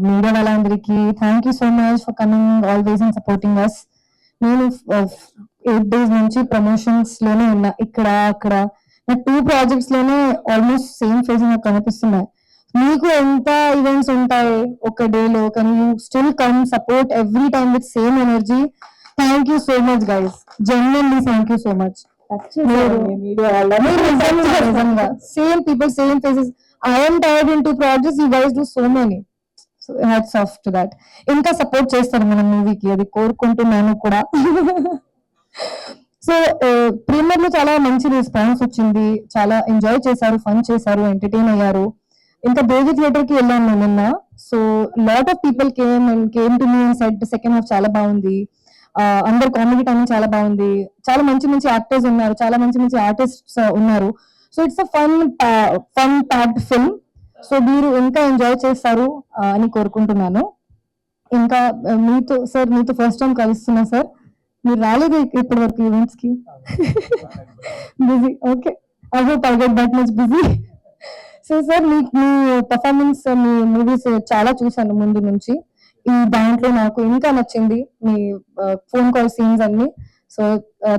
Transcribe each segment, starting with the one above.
Media వాళ్ళందరికీ thank you so much for coming always and supporting us. నేను 8 days నుంచి promotions లోనే ఉన్నా, ఇక్కడ అక్కడ. నా 2 projects లోనే ఆల్మోస్ట్ సేమ్ ఫేస్ నాకు కనిపిస్తున్నాయి. మీకు ఎంత ఈవెంట్స్ ఉంటాయి ఒక డేలో, కానీ you still come support every time with same energy. Thank you so much guys, genuinely thank you so much. Same people, same faces. I'm tired in 2 projects, you guys do so many. So hats off to that. ఇంకా support చేస్తారు మన మూవీకి, అది కోరుకుంటున్నాను కూడా. So premier లో చాలా మంచి రెస్పాన్స్ వచ్చింది, చాలా ఎంజాయ్ చేశారు, ఫన్ చేశారు, ఎంటర్టైన్ అయ్యారు. ఇంకా దేవి థియేటర్ కి వెళ్ళాను నేను నిన్న. So lot of people came to me and said second half చాలా బాగుంది, అందరు కామెడీ టైమింగ్ చాలా బాగుంది, చాలా మంచి మంచి యాక్టర్స్ ఉన్నారు, చాలా మంచి మంచి ఆర్టిస్ట్స్ ఉన్నారు. So it's a fun packed film. So మీరు ఇంకా ఎంజాయ్ చేస్తారు అని కోరుకుంటున్నాను. ఇంకా మీతో సార్, మీతో ఫస్ట్ టైం కలుస్తున్నా సార్. మీరు రాలేదు ఇప్పటి వరకు ఈవెంట్స్ కి. Busy, okay, I hope I get that much busy. So sir, me performance, me movies చాలా చూసాను ముందు నుంచి. ఈ దాంట్లో నాకు ఇంకా నచ్చింది మీ ఫోన్ కాల్ సీన్స్ అన్ని. So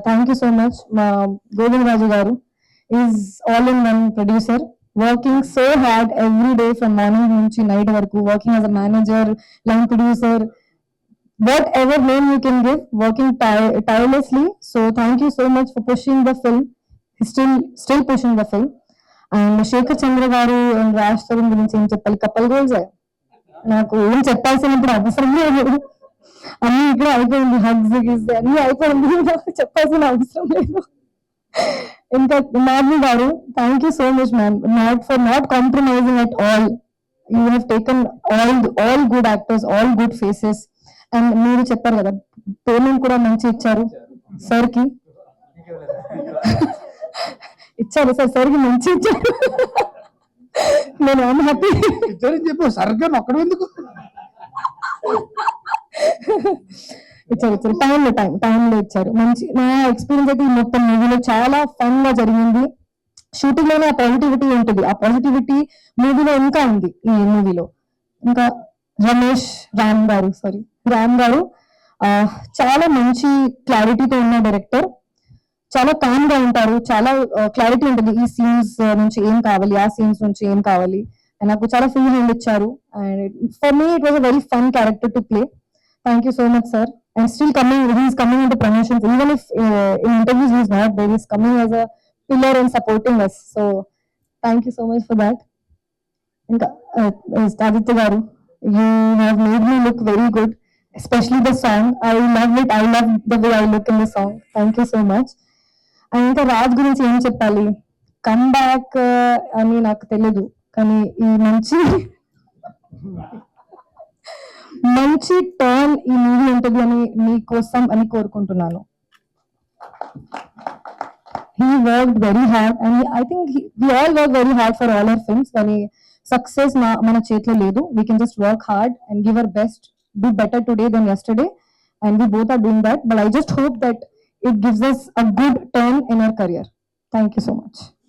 thank you so much. మా గోవింద్ రాజు గారు is all in one producer, working so hard every day from morning నుంచి నైట్ వరకు, working as a manager, line producer, whatever name you can give, working tirelessly. So thank you so much for pushing the film. He's still pushing the film. And Shekhar Chandra garu and Raj Tarun గురించి ఏం చెప్పాలి, couple goals. నాకు ఏం చెప్పాల్సినప్పుడు అవసరం లేదు, అన్ని ఇక్కడ అయిపోయింది, హగ్స్ గిస్ అన్ని అయిపోయింది, నాకు చెప్పాల్సిన అవసరం లేదు. ఇంకా మాధవి గారు, thank you so much ma'am, for not compromising at all. You have taken all good actors, all good faces. And మీరు చెప్పారు కదా, పేమెంట్ కూడా మంచి ఇచ్చారు సార్ కి. ఇచ్చారు సార్, సార్ కి మంచి ఇచ్చారు. నేను ఐఎమ్ హ్యాపీ. చెప్పు సరిగ్గా ఒక్కడ ఎందుకు ఇచ్చారు, టైంలో ఇచ్చారు. మంచి, నా ఎక్స్పీరియన్స్ అయితే ఈ మొత్తం మూవీలో చాలా ఫన్ గా జరిగింది. షూటింగ్ లోనే ఆ పాజిటివిటీ ఉంటుంది, ఆ పాజిటివిటీ మూవీలో ఇంకా ఉంది. ఈ మూవీలో ఇంకా రామ్ గారు చాలా మంచి క్లారిటీతో ఉన్న డైరెక్టర్. చాలా కామ్ గా ఉంటారు, చాలా క్లారిటీ ఉంటుంది, ఈ సీన్స్ నుంచి ఏం కావాలి, ఆ సీన్స్ నుంచి ఏం కావాలి. నాకు చాలా ఫ్రీ హ్యాండ్ ఇచ్చారు. And for me it was a very fun character to play. Thank you so much sir. And still he's coming into promotions, even if in interviews he's not there, he's coming as a pillar and supporting us. So thank you so much for that. ఇంకా ఆదిత్య గారు, you have made me look very good, especially the song. I love it. I love the way I look in the song. Thank you so much. And ఇంకా రాజ్ గురించి ఏం చెప్పాలి, come back అని నాకు తెలియదు, కానీ ఈ మంచి టర్న్ ఈ మూవీ ఉంటుంది అని మీకోసం అని కోరుకుంటున్నాను. He worked very hard and I think we all work very hard for all our films. కానీ సక్సెస్ మన చేతిలో లేదు. We can just work hard and give our best, do better today than yesterday, and we both are doing that. But I just hope that it gives us a good turn in our career. Thank you so much.